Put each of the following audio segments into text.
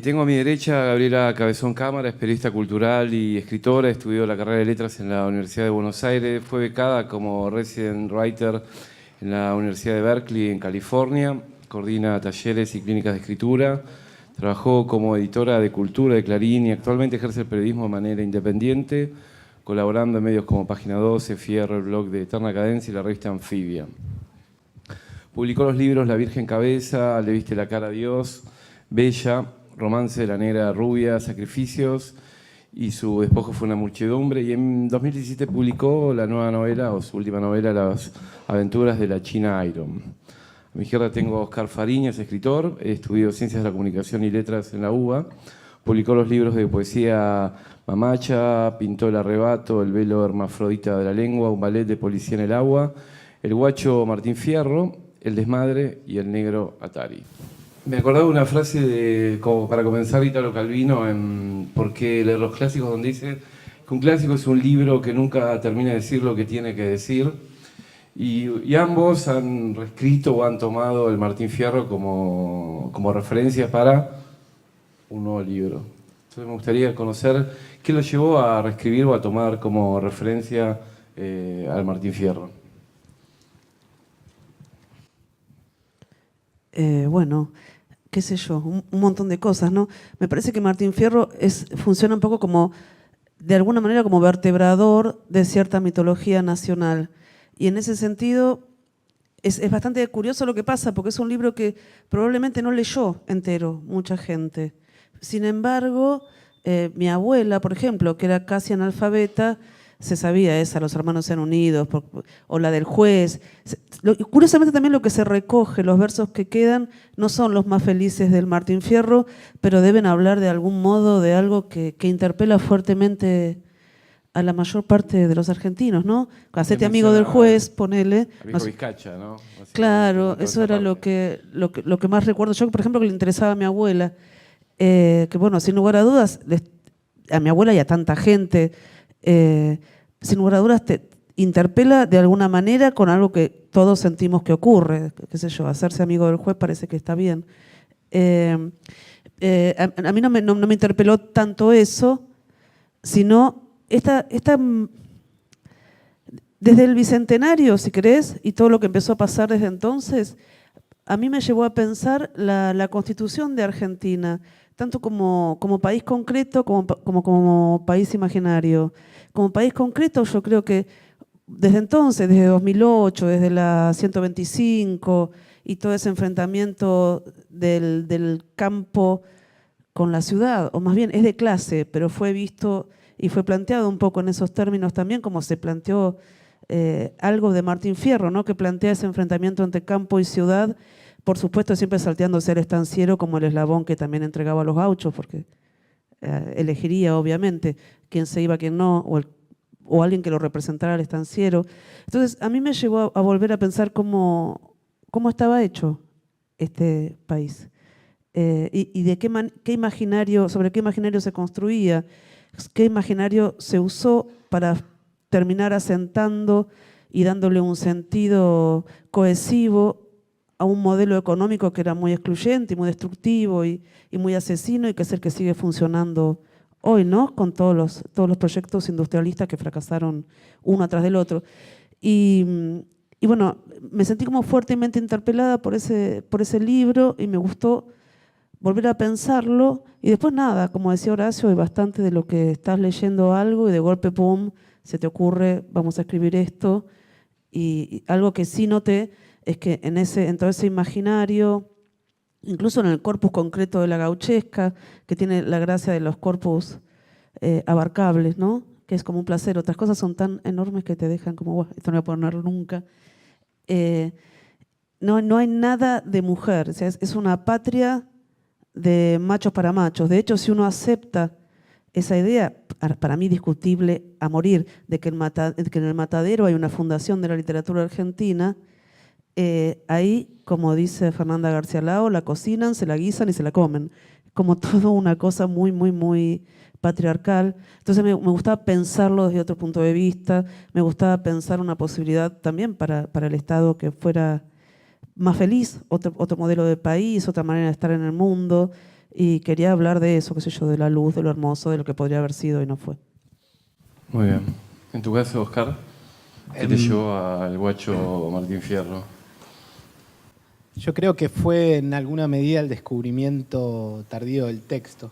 Tengo a mi derecha a Gabriela Cabezón Cámara, es periodista cultural y escritora, estudió la carrera de Letras en la Universidad de Buenos Aires, fue becada como resident writer en la Universidad de Berkeley en California, coordina talleres y clínicas de escritura, trabajó como editora de cultura de Clarín y actualmente ejerce el periodismo de manera independiente, colaborando en medios como Página 12, Fierro, el blog de Eterna Cadencia y la revista Anfibia. Publicó los libros La Virgen Cabeza, Le viste la cara a Dios, Bella, Romance de la Negra Rubia, Sacrificios, y su despojo fue una muchedumbre. Y en 2017 publicó la nueva novela, o su última novela, Las aventuras de la China Iron. A mi izquierda tengo a Oscar Fariñas, escritor, estudió Ciencias de la Comunicación y Letras en la UBA, publicó los libros de poesía Mamacha, Pintó el arrebato, El velo hermafrodita de la lengua, Un ballet de policía en el agua, El guacho Martín Fierro, El desmadre y El negro Atari. Me acordaba de una frase como para comenzar Italo Calvino en ¿Por qué leer los clásicos?, donde dice que un clásico es un libro que nunca termina de decir lo que tiene que decir. Y ambos han reescrito o han tomado el Martín Fierro como referencia para un nuevo libro. Entonces me gustaría conocer qué lo llevó a reescribir o a tomar como referencia al Martín Fierro. Bueno, qué sé yo, un montón de cosas, ¿no? Me parece que Martín Fierro funciona un poco como, de alguna manera, como vertebrador de cierta mitología nacional. Y en ese sentido es bastante curioso lo que pasa, porque es un libro que probablemente no leyó entero mucha gente. Sin embargo, mi abuela, por ejemplo, que era casi analfabeta, se sabía esa, Los hermanos sean unidos, o la del juez. Curiosamente también lo que se recoge, los versos que quedan, no son los más felices del Martín Fierro, pero deben hablar de algún modo de algo que interpela fuertemente a la mayor parte de los argentinos, ¿no? Hacete amigo del juez, ponele. Amigo Vizcacha, ¿no? Claro, eso era lo que más recuerdo yo, por ejemplo, que le interesaba a mi abuela. Que bueno, sin lugar a dudas, a mi abuela y a tanta gente, sin lugar a dudas te interpela de alguna manera con algo que todos sentimos que ocurre, qué sé yo, hacerse amigo del juez parece que está bien. A mí no me interpeló tanto eso, sino desde el Bicentenario, si querés, y todo lo que empezó a pasar desde entonces, a mí me llevó a pensar la constitución de Argentina, tanto como país concreto como país imaginario. Como país concreto, yo creo que desde entonces, desde 2008, desde la 125 y todo ese enfrentamiento del campo con la ciudad, o más bien es de clase, pero fue visto y fue planteado un poco en esos términos también, como se planteó algo de Martín Fierro, ¿no? Que plantea ese enfrentamiento entre campo y ciudad, por supuesto siempre salteándose al estanciero como el eslabón que también entregaba a los gauchos, porque elegiría obviamente quién se iba, quién no, o alguien que lo representara al estanciero. Entonces a mí me llevó a volver a pensar cómo estaba hecho este país y de qué imaginario, sobre qué imaginario se construía, qué imaginario se usó para terminar asentando y dándole un sentido cohesivo a un modelo económico que era muy excluyente y muy destructivo y muy asesino, y que es el que sigue funcionando hoy, ¿no? Con todos los proyectos industrialistas que fracasaron uno atrás del otro. Y bueno, me sentí como fuertemente interpelada por ese libro y me gustó volver a pensarlo. Y después nada, como decía Horacio, hay bastante de lo que estás leyendo algo y de golpe, pum, se te ocurre, vamos a escribir esto. Y algo que sí noté es que en todo ese imaginario, incluso en el corpus concreto de la gauchesca, que tiene la gracia de los corpus abarcables, ¿no? Que es como un placer. Otras cosas son tan enormes que te dejan como, bueno, esto no voy a poner nunca. No hay nada de mujer, o sea, es una patria de machos para machos. De hecho, si uno acepta esa idea, para mí discutible a morir, de que en el Matadero hay una fundación de la literatura argentina, ahí, como dice Fernanda García Lao, la cocinan, se la guisan y se la comen. Como todo una cosa muy, muy, muy patriarcal. Entonces me gustaba pensarlo desde otro punto de vista, me gustaba pensar una posibilidad también para el Estado que fuera más feliz, otro modelo de país, otra manera de estar en el mundo. y quería hablar de eso, qué sé yo, de la luz, de lo hermoso, de lo que podría haber sido y no fue. Muy bien. ¿En tu caso, Oscar? ¿Qué te llevó al guacho Martín Fierro? Yo creo que fue en alguna medida el descubrimiento tardío del texto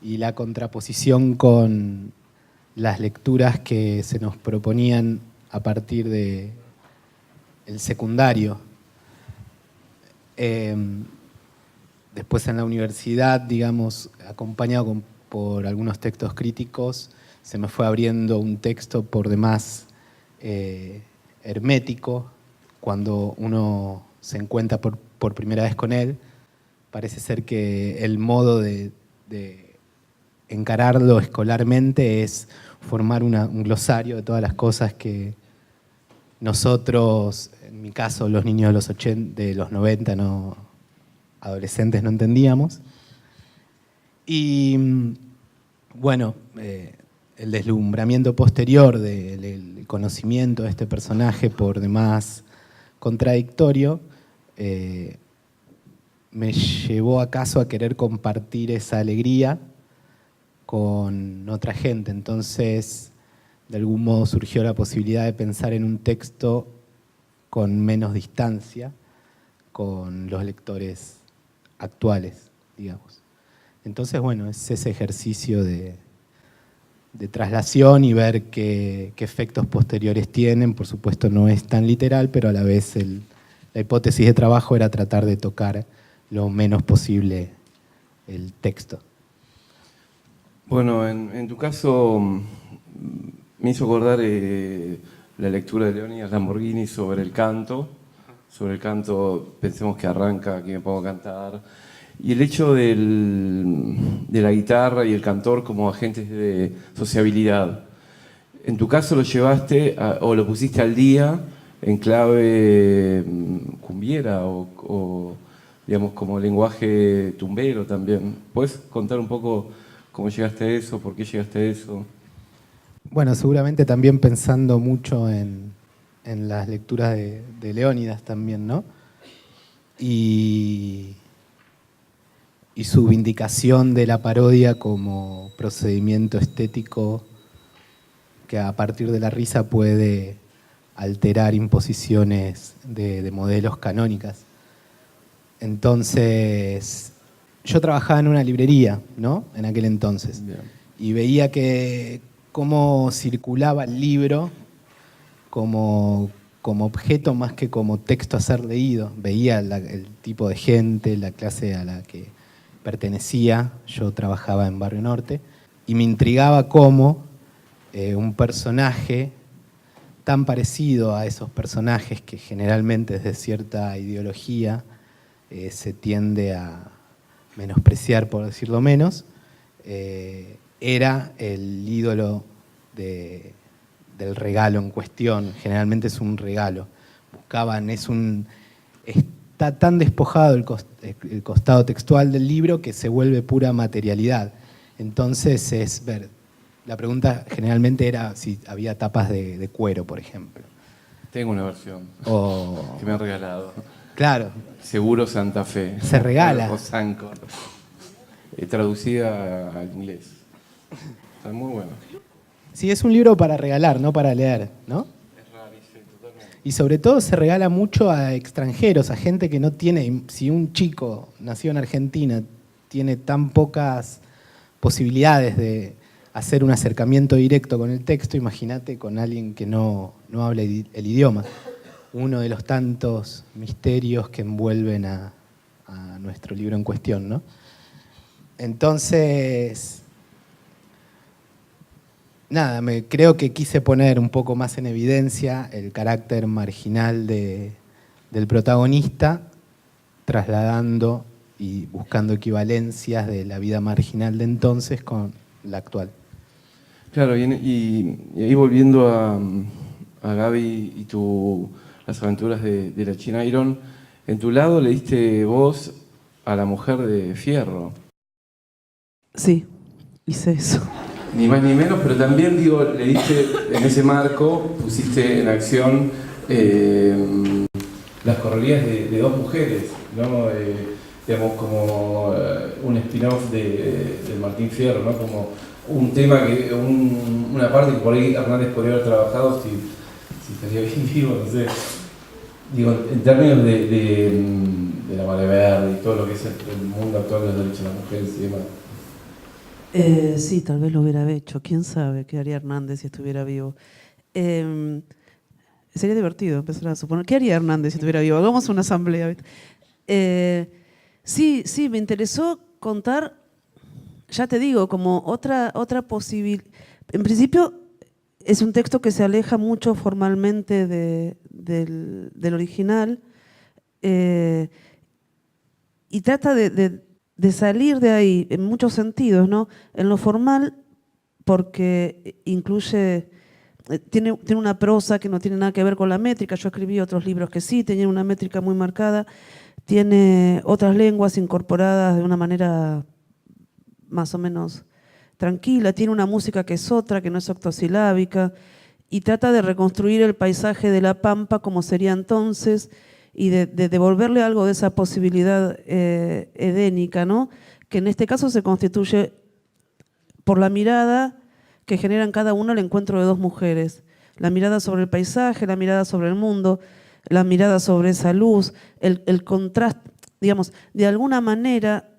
y la contraposición con las lecturas que se nos proponían a partir del secundario. Después en la universidad, digamos, acompañado por algunos textos críticos, se me fue abriendo un texto por demás hermético. Cuando uno se encuentra por primera vez con él, parece ser que el modo de encararlo escolarmente es formar un glosario de todas las cosas que nosotros, en mi caso los niños de los 90, adolescentes, no entendíamos. Y bueno, el deslumbramiento posterior del conocimiento de este personaje, por demás contradictorio, me llevó acaso a querer compartir esa alegría con otra gente. Entonces, de algún modo surgió la posibilidad de pensar en un texto con menos distancia con los lectores actuales, digamos. Entonces, bueno, es ese ejercicio de traslación y ver qué efectos posteriores tienen. Por supuesto no es tan literal, pero a la vez la hipótesis de trabajo era tratar de tocar lo menos posible el texto. Bueno, en tu caso me hizo acordar la lectura de Leónidas Lamborghini sobre el canto. Sobre el canto, pensemos que arranca, aquí me pongo a cantar. Y el hecho de la guitarra y el cantor como agentes de sociabilidad. En tu caso lo llevaste o lo pusiste al día en clave cumbiera o digamos como lenguaje tumbero también. ¿Puedes contar un poco cómo llegaste a eso, por qué llegaste a eso? Bueno, seguramente también pensando mucho en las lecturas de Leónidas también, ¿no? Y su vindicación de la parodia como procedimiento estético que a partir de la risa puede alterar imposiciones de modelos canónicas. Entonces, yo trabajaba en una librería, ¿no? En aquel entonces. Bien. Y veía cómo circulaba el libro como objeto más que como texto a ser leído. Veía el tipo de gente, la clase a la que pertenecía. Yo trabajaba en Barrio Norte y me intrigaba cómo un personaje tan parecido a esos personajes que generalmente desde cierta ideología se tiende a menospreciar, por decirlo menos, era el ídolo del regalo en cuestión. Generalmente es un regalo. Está tan despojado el costado textual del libro que se vuelve pura materialidad. Entonces la pregunta generalmente era si había tapas de cuero, por ejemplo. Tengo una versión que me han regalado. Claro. Seguro Santa Fe. Se regala. O Sancor. Traducida al inglés. Está muy bueno. Sí, es un libro para regalar, no para leer, ¿no? Es rarísimo, totalmente. Y sobre todo se regala mucho a extranjeros, a gente que no tiene... Si un chico nacido en Argentina tiene tan pocas posibilidades de hacer un acercamiento directo con el texto, imagínate con alguien que no habla el idioma. Uno de los tantos misterios que envuelven a nuestro libro en cuestión, ¿no? Entonces, nada, creo que quise poner un poco más en evidencia el carácter marginal del protagonista, trasladando y buscando equivalencias de la vida marginal de entonces con la actual. Claro, y ahí volviendo a Gaby y las aventuras de la China Iron, en tu lado le diste voz a la mujer de Fierro. Sí, hice eso. Ni más ni menos, pero también digo, le diste en ese marco, pusiste en acción las correrías de dos mujeres, ¿no? digamos, como un spin-off de Martín Fierro, ¿no? Como un tema, una parte que por ahí Hernández podría haber trabajado si estaría bien vivo, no sé. Digo, en términos de la marea verde y todo lo que es el mundo actual de los derechos de las mujeres y demás. Sí, tal vez lo hubiera hecho. ¿Quién sabe qué haría Hernández si estuviera vivo? Sería divertido empezar a suponer. ¿Qué haría Hernández si estuviera vivo? Hagamos una asamblea. Sí, me interesó contar, ya te digo, como otra posibilidad. En principio, es un texto que se aleja mucho formalmente del original y trata de salir de ahí en muchos sentidos, ¿no? En lo formal, porque incluye, tiene una prosa que no tiene nada que ver con la métrica. Yo escribí otros libros que sí tenían una métrica muy marcada. Tiene otras lenguas incorporadas de una manera más o menos tranquila. Tiene una música que es otra, que no es octosilábica, y trata de reconstruir el paisaje de la Pampa como sería entonces y de devolverle algo de esa posibilidad edénica, ¿no? Que en este caso se constituye por la mirada que generan cada uno el encuentro de dos mujeres. La mirada sobre el paisaje, la mirada sobre el mundo, la mirada sobre esa luz, el contraste, digamos, de alguna manera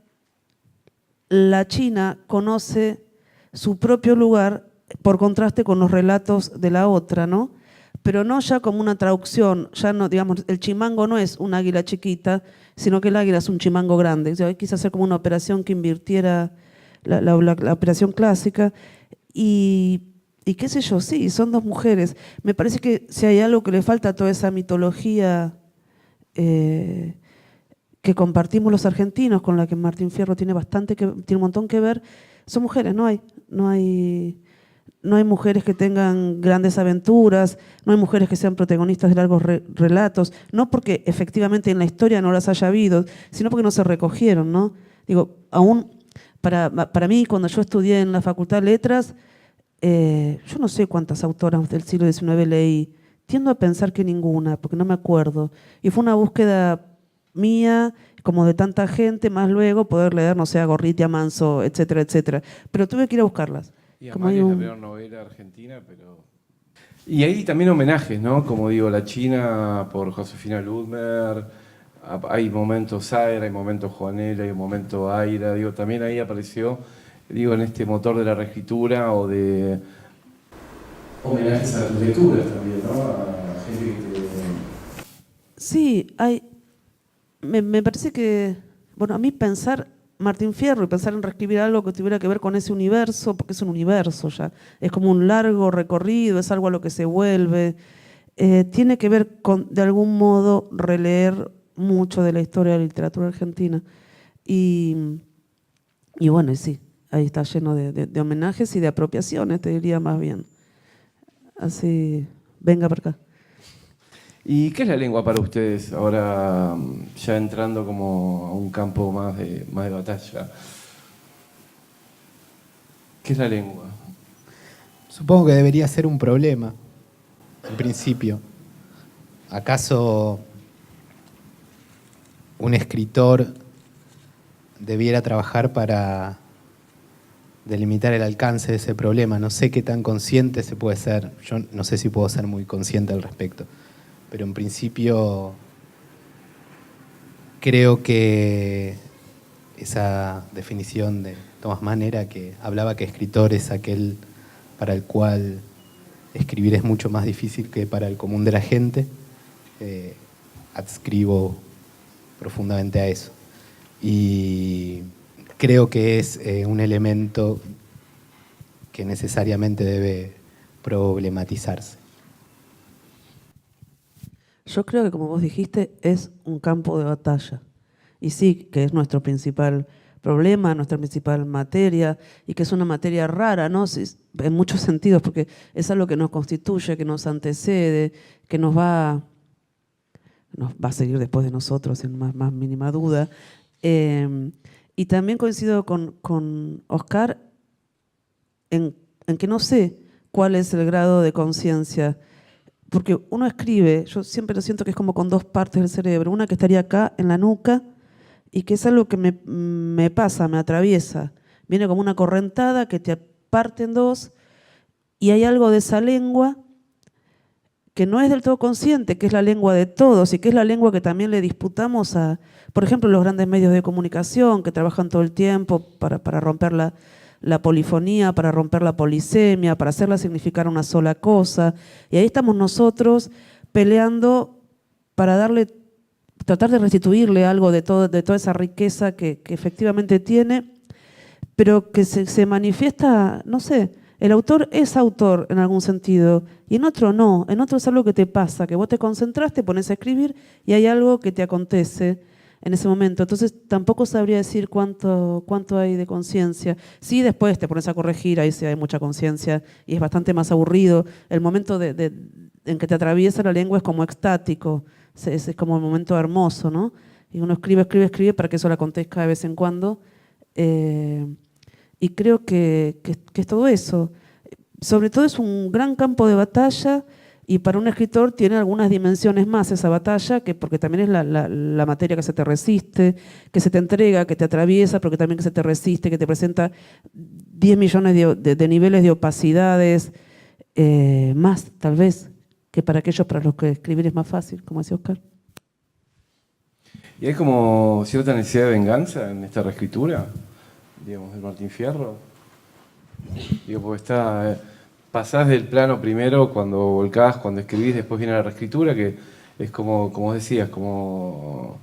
la China conoce su propio lugar por contraste con los relatos de la otra, ¿no? Pero no ya como una traducción, ya no, digamos, el chimango no es un águila chiquita, sino que el águila es un chimango grande. O sea, quise hacer como una operación que invirtiera la operación clásica y qué sé yo, sí, son dos mujeres. Me parece que si hay algo que le falta a toda esa mitología que compartimos los argentinos, con la que Martín Fierro tiene tiene un montón que ver, son mujeres, no hay mujeres que tengan grandes aventuras, no hay mujeres que sean protagonistas de largos relatos, no porque efectivamente en la historia no las haya habido, sino porque no se recogieron, ¿no? Digo, aún para mí, cuando yo estudié en la Facultad de Letras, yo no sé cuántas autoras del siglo XIX leí, tiendo a pensar que ninguna, porque no me acuerdo. Y fue una búsqueda mía, como de tanta gente, más luego poder leer, no sé, a Gorriti, Manso, etcétera, etcétera. Pero tuve que ir a buscarlas. Y Como Amalia es la primera novela argentina, pero... Y ahí también homenajes, ¿no? Como digo, La China por Josefina Ludmer, hay momentos Zaira, hay momentos Juanela, hay momentos Aira, digo, también ahí apareció, digo, en este motor de la reescritura o de homenajes a las lecturas también, ¿no? A gente que te... Sí, me parece que, bueno, a mí pensar Martín Fierro y pensar en reescribir algo que tuviera que ver con ese universo, porque es un universo ya, es como un largo recorrido, es algo a lo que se vuelve, tiene que ver con, de algún modo, releer mucho de la historia de la literatura argentina. Y bueno, y sí, ahí está lleno de homenajes y de apropiaciones, te diría más bien. Así, venga para acá. ¿Y qué es la lengua para ustedes ahora, ya entrando como a un campo más de batalla? ¿Qué es la lengua? Supongo que debería ser un problema, en principio. ¿Acaso un escritor debiera trabajar para delimitar el alcance de ese problema? No sé qué tan consciente se puede ser. Yo no sé si puedo ser muy consciente al respecto. Pero en principio creo que esa definición de Thomas Mann era que hablaba que escritor es aquel para el cual escribir es mucho más difícil que para el común de la gente. Adscribo profundamente a eso. Y creo que es un elemento que necesariamente debe problematizarse. Yo creo que, como vos dijiste, es un campo de batalla. Y sí, que es nuestro principal problema, nuestra principal materia, y que es una materia rara, ¿no? En muchos sentidos, porque es algo que nos constituye, que nos antecede, que nos va a seguir después de nosotros, sin más mínima duda. Y también coincido con Oscar en que no sé cuál es el grado de conciencia. Porque uno escribe, yo siempre lo siento que es como con dos partes del cerebro, una que estaría acá en la nuca y que es algo que me pasa, me atraviesa. Viene como una correntada que te parte en dos y hay algo de esa lengua que no es del todo consciente, que es la lengua de todos y que es la lengua que también le disputamos a, por ejemplo, los grandes medios de comunicación que trabajan todo el tiempo para romper la polifonía, para romper la polisemia, para hacerla significar una sola cosa. Y ahí estamos nosotros peleando para tratar de restituirle algo de toda esa riqueza que efectivamente tiene, pero que se manifiesta, no sé, el autor es autor en algún sentido y en otro no, en otro es algo que te pasa, que vos te concentras, te pones a escribir y hay algo que te acontece en ese momento. Entonces tampoco sabría decir cuánto hay de conciencia. Sí, después te pones a corregir, ahí sí hay mucha conciencia y es bastante más aburrido. El momento en que te atraviesa la lengua es como extático, es como un momento hermoso, ¿no? Y uno escribe para que eso le acontezca de vez en cuando. Y creo que es todo eso. Sobre todo es un gran campo de batalla y para un escritor tiene algunas dimensiones más esa batalla, porque también es la materia que se te resiste, que se te entrega, que te atraviesa, pero que también que se te resiste, que te presenta 10 millones de niveles de opacidades, más tal vez que para aquellos para los que escribir es más fácil, como decía Oscar. ¿Y hay como cierta necesidad de venganza en esta reescritura, digamos, de Martín Fierro? Digo, porque pasás del plano primero cuando volcás, cuando escribís, después viene la reescritura, que es como vos decías, como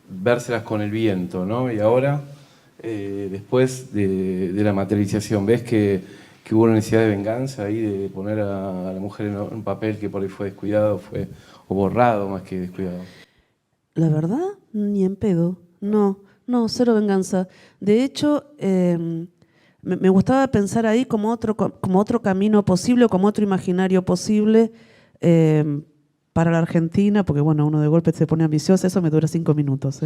vérselas con el viento, ¿no? Y ahora, después de la materialización, ¿ves que hubo una necesidad de venganza ahí, de poner a la mujer en un papel que por ahí fue descuidado, o borrado más que descuidado? La verdad, ni en pedo. No, cero venganza. De hecho, me gustaba pensar ahí como otro camino posible, o como otro imaginario posible para la Argentina, porque bueno, uno de golpe se pone ambicioso, eso me dura 5 minutos.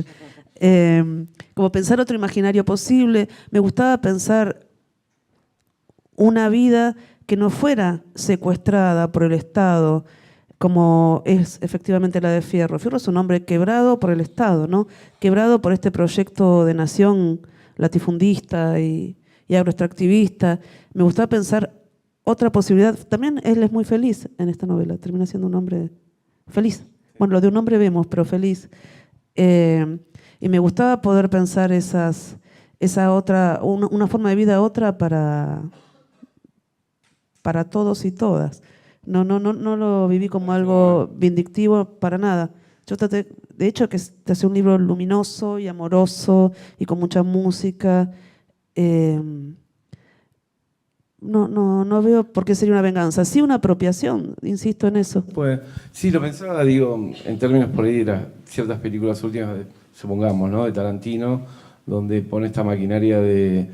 Como pensar otro imaginario posible. Me gustaba pensar una vida que no fuera secuestrada por el Estado, como es efectivamente la de Fierro. Fierro es un hombre quebrado por el Estado, ¿no? Quebrado por este proyecto de nación latifundista y agroextractivista. Me gustaba pensar otra posibilidad. También él es muy feliz en esta novela, termina siendo un hombre feliz. Bueno, lo de un hombre vemos, pero feliz. Y me gustaba poder pensar esa otra, una forma de vida otra para todos y todas. No lo viví como algo vindictivo para nada. Yo traté, de hecho, que hace un libro luminoso y amoroso y con mucha música. No veo por qué sería una venganza. Sí, una apropiación, insisto en eso. Pues, sí, lo pensaba, digo, en términos por ahí de ciertas películas últimas, supongamos, ¿no? De Tarantino, donde pone esta maquinaria de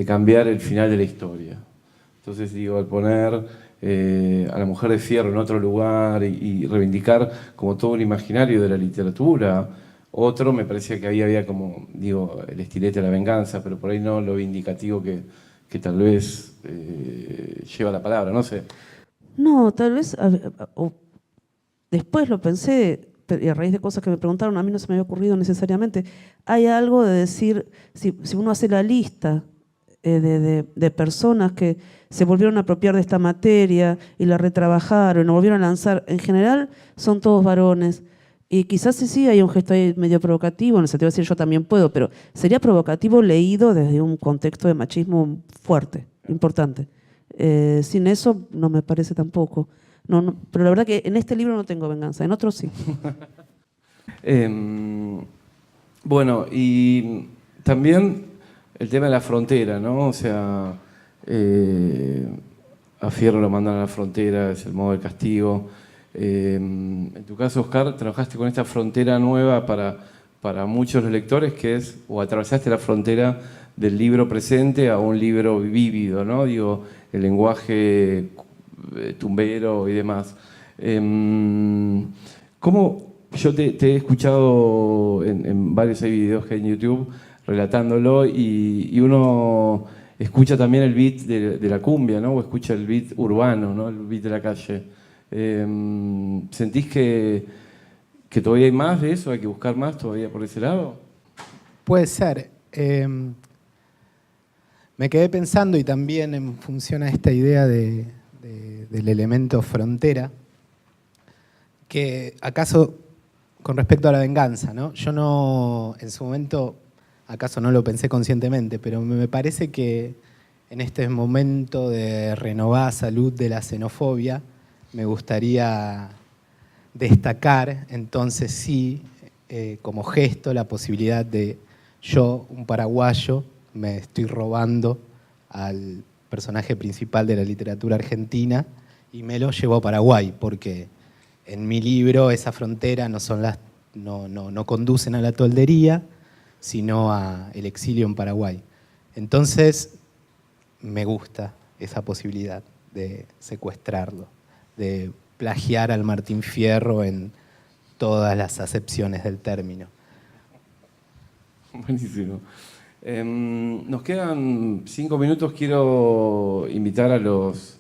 cambiar el final de la historia. Entonces, digo, al poner a la mujer de Fierro en otro lugar y reivindicar como todo un imaginario de la literatura, otro me parecía que ahí había como, digo, el estilete de la venganza, pero por ahí no lo vindicativo que tal vez lleva la palabra, no sé. No, tal vez, después lo pensé, y a raíz de cosas que me preguntaron, a mí no se me había ocurrido necesariamente. Hay algo de decir, si uno hace la lista de personas que se volvieron a apropiar de esta materia y la retrabajaron, la volvieron a lanzar, en general son todos varones. Y quizás sí hay un gesto ahí medio provocativo, en el sentido de decir yo también puedo, pero sería provocativo leído desde un contexto de machismo fuerte, importante. Sin eso no me parece tampoco. No, pero la verdad que en este libro no tengo venganza, en otros sí. Bueno, y también el tema de la frontera, ¿no? O sea, a Fierro lo mandan a la frontera, es el modo del castigo. En tu caso, Oscar, trabajaste con esta frontera nueva para muchos de los lectores, que es, o atravesaste la frontera del libro presente a un libro vívido, ¿no? Digo, el lenguaje tumbero y demás. ¿Cómo? Yo te he escuchado en varios videos que hay en YouTube relatándolo y uno escucha también el beat de la cumbia, ¿no? O escucha el beat urbano, ¿no? El beat de la calle. ¿Sentís que todavía hay más de eso? ¿Hay que buscar más todavía por ese lado? Puede ser. Me quedé pensando, y también en función a esta idea del elemento frontera, que acaso con respecto a la venganza, ¿no? Yo no, en su momento, acaso no lo pensé conscientemente, pero me parece que en este momento de renovada salud de la xenofobia, me gustaría destacar, entonces sí, como gesto, la posibilidad de yo, un paraguayo, me estoy robando al personaje principal de la literatura argentina y me lo llevo a Paraguay, porque en mi libro esa frontera no conducen a la toldería, sino al exilio en Paraguay. Entonces, me gusta esa posibilidad de secuestrarlo, de plagiar al Martín Fierro en todas las acepciones del término. Buenísimo. Nos quedan 5 minutos. Quiero invitar a los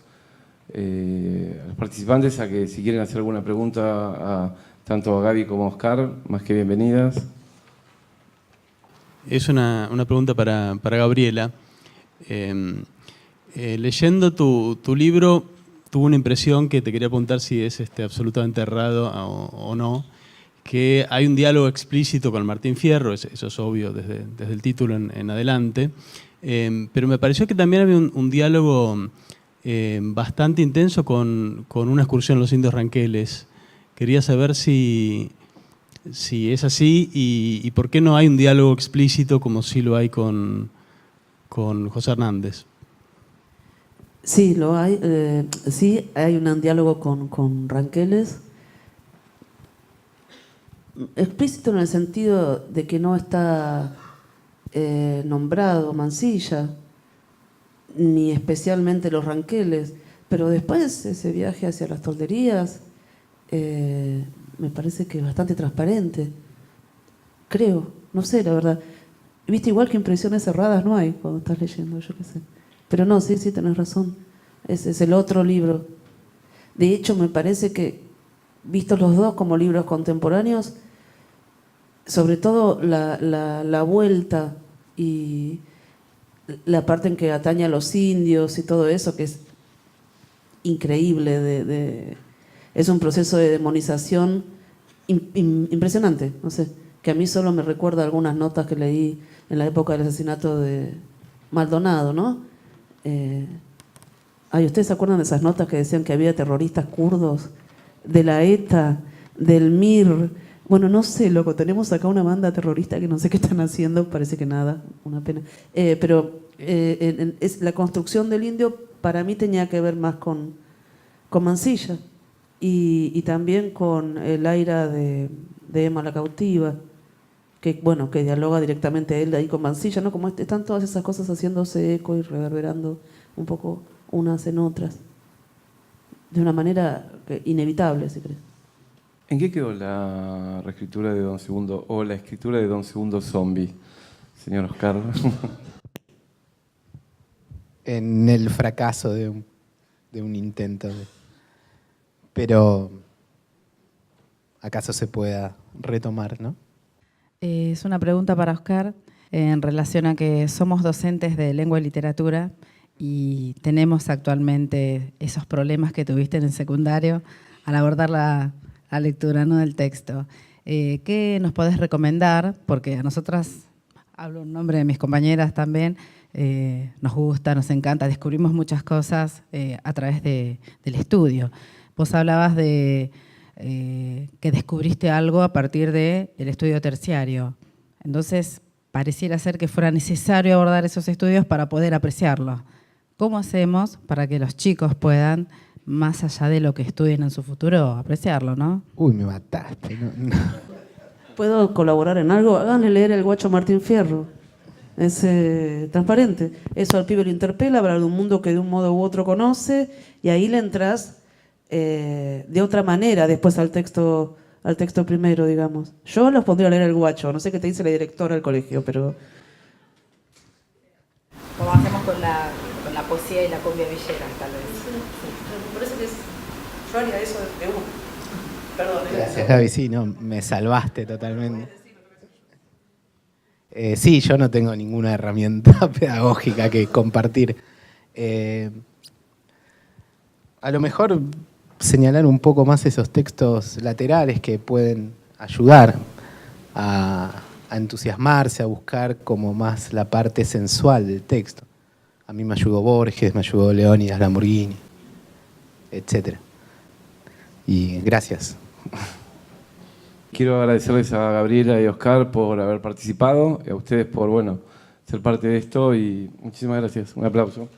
participantes a que, si quieren hacer alguna pregunta, tanto a Gaby como a Oscar, más que bienvenidas. Es una pregunta para Gabriela. Leyendo tu libro, tuve una impresión que te quería preguntar si es absolutamente errado o no, que hay un diálogo explícito con Martín Fierro, eso es obvio desde el título en adelante, pero me pareció que también había un diálogo bastante intenso con una excursión a los Indios Ranqueles. Quería saber si es así y por qué no hay un diálogo explícito como sí lo hay con José Hernández. Sí, lo hay. Sí, hay un diálogo con Ranqueles. Explícito en el sentido de que no está nombrado Mansilla, ni especialmente los Ranqueles, pero después ese viaje hacia las tolderías me parece que es bastante transparente. Creo, no sé, la verdad. Viste, igual que impresiones cerradas no hay cuando estás leyendo, yo qué sé. Pero no, sí, tenés razón. Ese es el otro libro. De hecho, me parece que, vistos los dos como libros contemporáneos, sobre todo la vuelta y la parte en que atañe a los indios y todo eso, que es increíble, es un proceso de demonización impresionante, no sé, que a mí solo me recuerda algunas notas que leí en la época del asesinato de Maldonado, ¿no? ¿Ustedes se acuerdan de esas notas que decían que había terroristas kurdos de la ETA, del MIR? Bueno, no sé, loco, tenemos acá una banda terrorista que no sé qué están haciendo, parece que nada, una pena. Pero la construcción del indio para mí tenía que ver más con Mansilla y también con el aira de Emma la cautiva, que bueno, que dialoga directamente él ahí con Mansilla, ¿no? Como están todas esas cosas haciéndose eco y reverberando un poco unas en otras, de una manera inevitable, si crees. ¿En qué quedó la reescritura de Don Segundo o la escritura de Don Segundo Zombie, señor Oscar? En el fracaso de un intento. Pero acaso se pueda retomar, ¿no? Es una pregunta para Oscar en relación a que somos docentes de lengua y literatura y tenemos actualmente esos problemas que tuviste en el secundario al abordar la lectura, ¿no?, del texto. ¿Qué nos podés recomendar? Porque a nosotras, hablo en nombre de mis compañeras también, nos gusta, nos encanta, descubrimos muchas cosas a través del estudio. Vos hablabas de que descubriste algo a partir del estudio terciario. Entonces, pareciera ser que fuera necesario abordar esos estudios para poder apreciarlo. ¿Cómo hacemos para que los chicos puedan, más allá de lo que estudien en su futuro, apreciarlo, no? Uy, me mataste. No. ¿Puedo colaborar en algo? Háganle leer El guacho Martín Fierro. Es transparente. Eso al pibe lo interpela, habla de un mundo que de un modo u otro conoce, y ahí le entras de otra manera después al texto primero, digamos. Yo los pondría a leer El guacho. No sé qué te dice la directora del colegio, pero... Como hacemos con la poesía y la cumbia villera, tal vez. Me parece que yo haría eso de uno. Perdón. Gracias, Gaby. Sí, no, me salvaste totalmente. Sí, yo no tengo ninguna herramienta pedagógica que compartir. A lo mejor señalar un poco más esos textos laterales que pueden ayudar a entusiasmarse, a buscar como más la parte sensual del texto. A mí me ayudó Borges, me ayudó Leónidas Lamborghini, etc. Y gracias. Quiero agradecerles a Gabriela y Oscar por haber participado y a ustedes por, bueno, ser parte de esto y muchísimas gracias. Un aplauso.